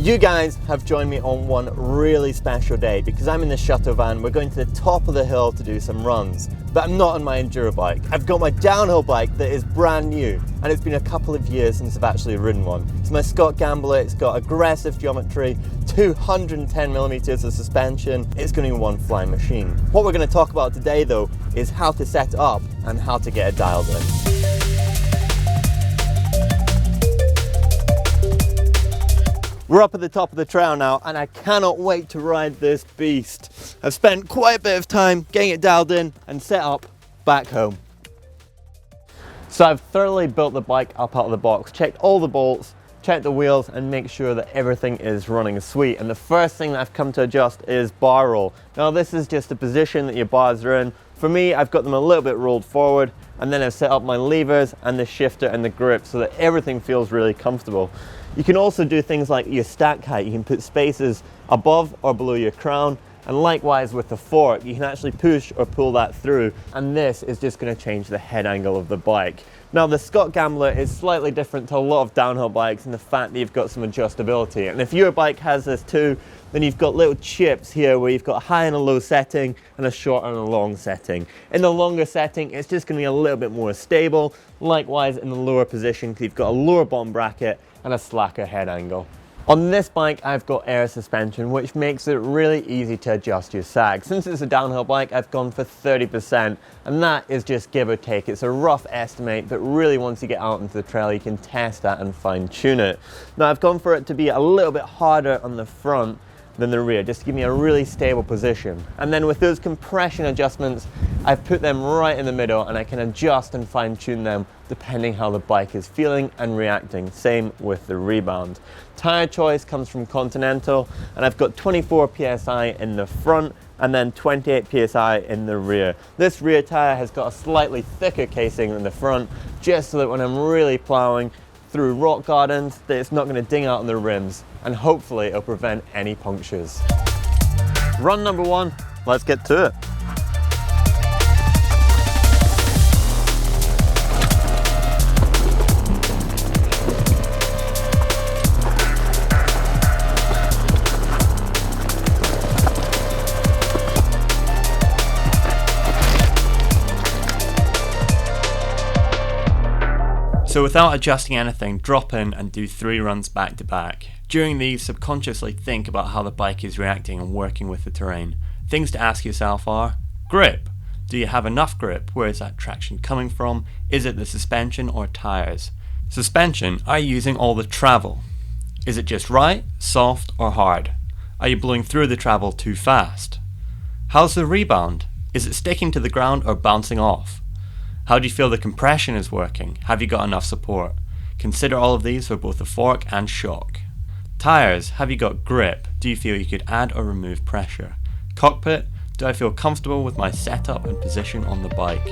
You guys have joined me on one really special day because I'm in the shuttle van. We're going to the top of the hill to do some runs, but I'm not on my enduro bike. I've got my downhill bike that is brand new, and it's been a couple of years since I've actually ridden one. It's my Scott Gambler. It's got aggressive geometry, 210 millimeters of suspension. It's going to be one flying machine. What we're going to talk about today though is how to set it up and how to get it dialed in. We're up at the top of the trail now and I cannot wait to ride this beast. I've spent quite a bit of time getting it dialed in and set up back home. So I've thoroughly built the bike up out of the box, checked all the bolts, checked the wheels and make sure that everything is running sweet. And the first thing that I've come to adjust is bar roll. Now this is just the position that your bars are in. For me, I've got them a little bit rolled forward and then I've set up my levers and the shifter and the grip so that everything feels really comfortable. You can also do things like your stack height. You can put spacers above or below your crown, and likewise with the fork, you can actually push or pull that through, and this is just going to change the head angle of the bike. Now the Scott Gambler is slightly different to a lot of downhill bikes in the fact that you've got some adjustability, and if your bike has this too, then you've got little chips here where you've got a high and a low setting and a short and a long setting. In the longer setting, it's just going to be a little bit more stable. Likewise in the lower position, because you've got a lower bottom bracket and a slacker head angle. On this bike, I've got air suspension, which makes it really easy to adjust your sag. Since it's a downhill bike, I've gone for 30%, and that is just give or take. It's a rough estimate, but really once you get out into the trail, you can test that and fine tune it. Now I've gone for it to be a little bit harder on the front than the rear, just to give me a really stable position. And then with those compression adjustments, I've put them right in the middle and I can adjust and fine tune them depending how the bike is feeling and reacting. Same with the rebound. Tire choice comes from Continental and I've got 24 PSI in the front and then 28 PSI in the rear. This rear tire has got a slightly thicker casing than the front, just so that when I'm really plowing through rock gardens, that it's not going to ding out on the rims, and hopefully it'll prevent any punctures. Run number one, let's get to it. So without adjusting anything, drop in and do 3 runs back to back. During these, subconsciously think about how the bike is reacting and working with the terrain. Things to ask yourself are: grip. Do you have enough grip? Where is that traction coming from? Is it the suspension or tires? Suspension, are you using all the travel? Is it just right, soft or hard? Are you blowing through the travel too fast? How's the rebound? Is it sticking to the ground or bouncing off? How do you feel the compression is working? Have you got enough support? Consider all of these for both the fork and shock. Tires, have you got grip? Do you feel you could add or remove pressure? Cockpit, do I feel comfortable with my setup and position on the bike?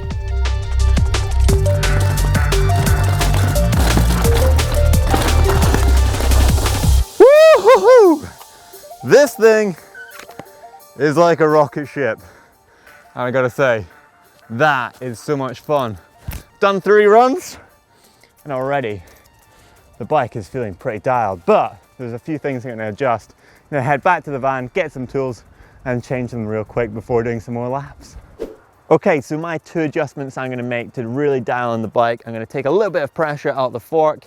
Woo-hoo-hoo! This thing is like a rocket ship, and I gotta say, that is so much fun. Done 3 runs and already the bike is feeling pretty dialed, but there's a few things I'm going to adjust. I'm going to head back to the van, get some tools and change them real quick before doing some more laps. Okay, so my 2 adjustments I'm going to make to really dial in the bike. I'm going to take a little bit of pressure out the fork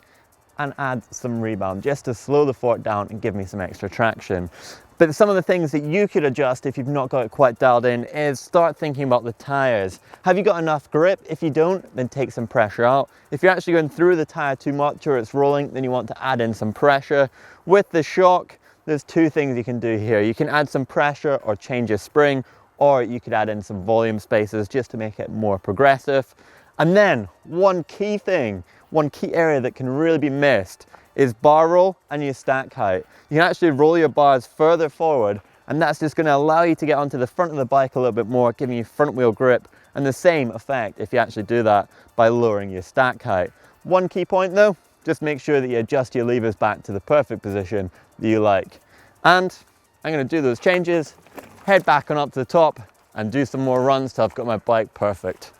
and add some rebound just to slow the fork down and give me some extra traction. But some of the things that you could adjust if you've not got it quite dialed in is start thinking about the tires. Have you got enough grip? If you don't, then take some pressure out. If you're actually going through the tire too much or it's rolling, then you want to add in some pressure. With the shock, there's 2 things you can do here. You can add some pressure or change your spring, or you could add in some volume spacers just to make it more progressive. And then one key area that can really be missed is bar roll and your stack height. You can actually roll your bars further forward, and that's just going to allow you to get onto the front of the bike a little bit more, giving you front wheel grip, and the same effect if you actually do that by lowering your stack height. One key point though, just make sure that you adjust your levers back to the perfect position that you like. And I'm going to do those changes, head back on up to the top and do some more runs till I've got my bike perfect.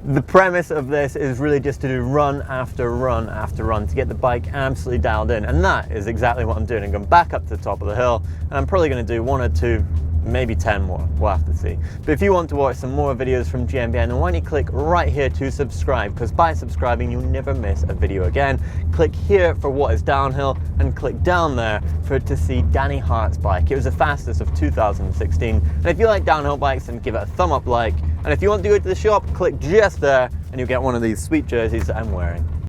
The premise of this is really just to do run after run after run to get the bike absolutely dialed in, and that is exactly what I'm doing. I'm going back up to the top of the hill, and I'm probably going to do 1 or 2, maybe 10 more, we'll have to see. But if you want to watch some more videos from GMBN, then why don't you click right here to subscribe, because by subscribing you'll never miss a video again. Click here for what is downhill, and click down there to see Danny Hart's bike. It was the fastest of 2016, and if you like downhill bikes, then give it a thumb up like, and if you want to go to the shop, click just there and you'll get one of these sweet jerseys that I'm wearing.